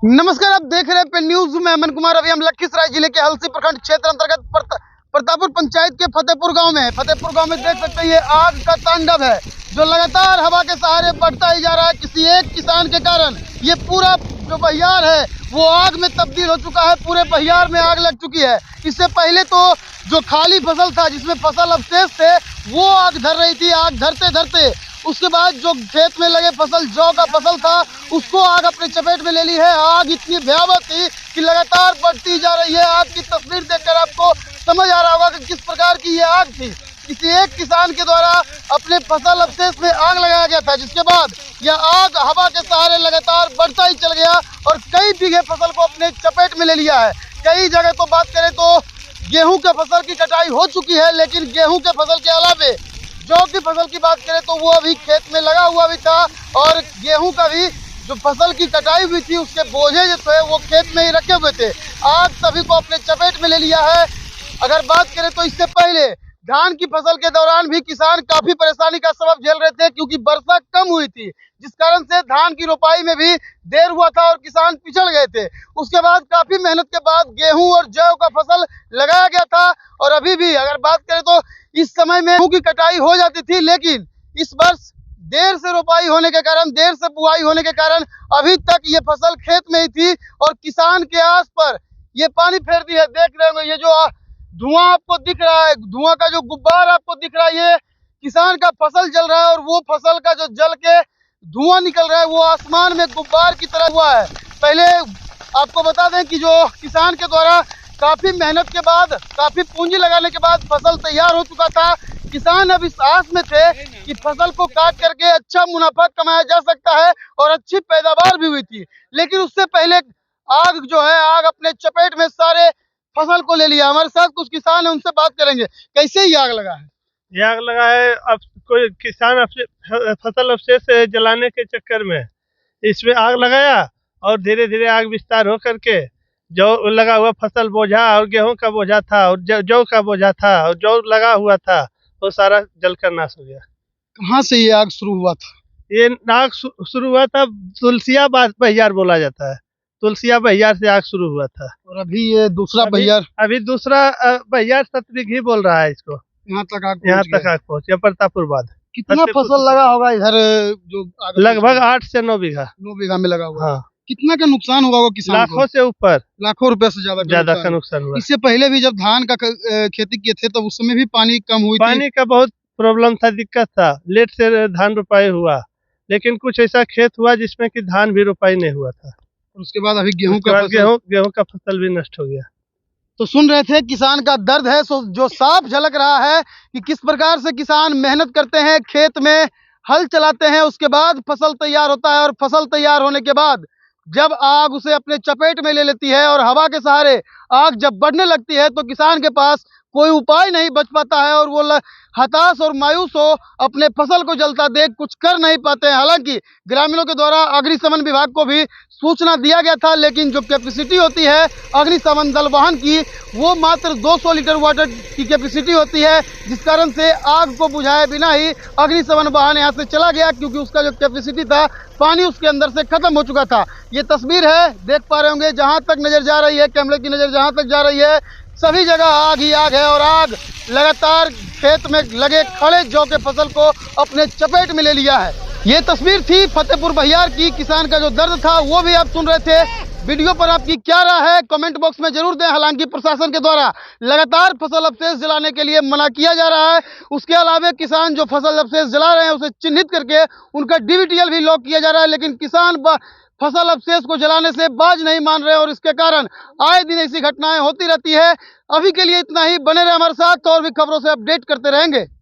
नमस्कार, आप देख रहे हैं पे न्यूज में अमन कुमार। अभी हम लखीसराय जिले के हलसी प्रखंड क्षेत्र अंतर्गत प्रतापपुर पंचायत के फतेहपुर गांव में है। फतेहपुर गांव में देख सकते हैं ये आग का तांडव है जो लगातार हवा के सहारे बढ़ता ही जा रहा है। किसी एक किसान के कारण ये पूरा जो बहियार है वो आग में तब्दील हो चुका है। पूरे बहियार में आग लग चुकी है। इससे पहले तो जो खाली फसल था जिसमें फसल अवशेष थे वो आग धर रही थी। आग धरते धरते उसके बाद जो खेत में लगे फसल जौ का फसल था उसको आग अपने चपेट में ले ली है। आग इतनी भयावह थी कि लगातार बढ़ती जा रही है। आग की तस्वीर देखकर आपको समझ आ रहा होगा कि किस प्रकार की ये आग थी। किसी एक किसान के द्वारा अपने फसल अवशेष में आग लगाया गया था, जिसके बाद यह आग हवा के सहारे लगातार बढ़ता ही चल गया और कई बीघे फसल को अपने चपेट में ले लिया है। कई जगह तो बात करें तो गेहूं के फसल की कटाई हो चुकी है, लेकिन गेहूं के फसल के अलावे जौ की फसल की बात करें तो वो अभी खेत में लगा हुआ भी था और गेहूं का भी जो फसल की कटाई हुई थी उसके बोझे जो थे वो खेत में ही रखे हुए थे। आग सभी को अपने चपेट में ले लिया है। अगर बात करें तो इससे पहले धान की फसल के दौरान भी किसान काफी परेशानी का सबब झेल रहे थे, क्योंकि वर्षा कम हुई थी जिस कारण से धान की रोपाई में भी देर हुआ था और किसान पिछड़ गए थे। उसके बाद काफी मेहनत के बाद गेहूं और जौ का फसल लगाया गया था और अभी भी अगर बात करें तो इस समय में गेहूं की कटाई हो जाती थी, लेकिन इस वर्ष देर से रोपाई होने के कारण, देर से बुआई होने के कारण अभी तक ये फसल खेत में ही थी और किसान के आस पर ये पानी फेर दी है। देख रहे होंगे ये जो धुआं आपको दिख रहा है, धुआं का जो गुब्बार आपको दिख रहा है, ये किसान का फसल जल रहा है और वो फसल का जो जल के धुआं निकल रहा है वो आसमान में गुब्बार की तरह हुआ है। पहले आपको बता दें कि जो किसान के द्वारा काफी मेहनत के बाद, काफी पूंजी लगाने के बाद फसल तैयार हो चुका था। किसान अब इस आस में थे कि फसल को काट करके अच्छा मुनाफा कमाया जा सकता है और अच्छी पैदावार भी हुई थी, लेकिन उससे पहले आग जो है आग अपने चपेट में सारे फसल को ले लिया। हमारे साथ कुछ किसान है, उनसे बात करेंगे कैसे ही आग लगा है। ये आग लगा है अब कोई किसान फसल अवशेष जलाने के चक्कर में इसमें आग लगाया और धीरे धीरे आग विस्तार हो करके जो लगा हुआ फसल बोझा और गेहूं का बोझा था और जौ का बोझा था और जौ लगा हुआ था वो सारा जलकर नाश हो गया। कहाँ से ये आग शुरू हुआ था? ये आग शुरू हुआ था तुलसिया बहियार बोला जाता है। तुलसिया बहियार से आग शुरू हुआ था और अभी ये दूसरा बहियार, अभी दूसरा बहियार सतविघी बोल रहा है इसको। यहाँ तक आग पहुंच गया प्रतापपुर बाद। कितना फसल लगा होगा इधर? जो लगभग 8 से 9 बीघा। 9 बीघा में लगा हुआ। हाँ। कितना का नुकसान होगा वो किसान लाखों से ऊपर, लाखों रुपए से ज्यादा का नुकसान हुआ। इससे पहले भी जब धान का खेती किए थे तब उस समय भी पानी कम हुई थी। पानी का बहुत प्रॉब्लम था, दिक्कत था। लेट से धान रोपाई हुआ, लेकिन कुछ ऐसा खेत हुआ जिसमें कि धान भी रोपाई नहीं हुआ था। उसके बाद अभी गेहूं का फसल भी नष्ट हो गया। तो सुन रहे थे किसान का दर्द है जो साफ झलक रहा है कि किस प्रकार से किसान मेहनत करते हैं, खेत में हल चलाते हैं, उसके बाद फसल तैयार होता है और फसल तैयार होने के बाद जब आग उसे अपने चपेट में ले लेती है और हवा के सहारे आग जब बढ़ने लगती है तो किसान के पास कोई उपाय नहीं बच पाता है और वो हताश और मायूस हो अपने फसल को जलता देख कुछ कर नहीं पाते हैं। हालांकि ग्रामीणों के द्वारा अग्निशमन विभाग को भी सूचना दिया गया था, लेकिन जो कैपेसिटी होती है अग्निशमन दल वाहन की वो मात्र 200 लीटर वाटर की कैपेसिटी होती है, जिस कारण से आग को बुझाए बिना ही अग्निशमन वाहन यहाँ से चला गया, क्योंकि उसका जो कैपेसिटी था पानी उसके अंदर से खत्म हो चुका था। ये तस्वीर है, देख पा रहे होंगे, जहाँ तक नजर जा रही है, कैमरे की नजर जहाँ तक जा रही है सभी जगह आग ही आग है और आग लगातार खेत में लगे खड़े जौ के फसल को अपने चपेट में ले लिया है। ये तस्वीर थी फतेहपुर बहियार की। किसान का जो दर्द था वो भी आप सुन रहे थे। वीडियो पर आपकी क्या राय है कमेंट बॉक्स में जरूर दें। हालांकि प्रशासन के द्वारा लगातार फसल अवशेष जलाने के लिए मना किया जा रहा है। उसके अलावा किसान जो फसल अवशेष जला रहे हैं उसे चिन्हित करके उनका DVTL भी लॉक किया जा रहा है, लेकिन किसान फसल अवशेष को जलाने से बाज नहीं मान रहे और इसके कारण आए दिन ऐसी घटनाएं होती रहती है। अभी के लिए इतना ही, बने रहे हमारे साथ, और भी खबरों से अपडेट करते रहेंगे।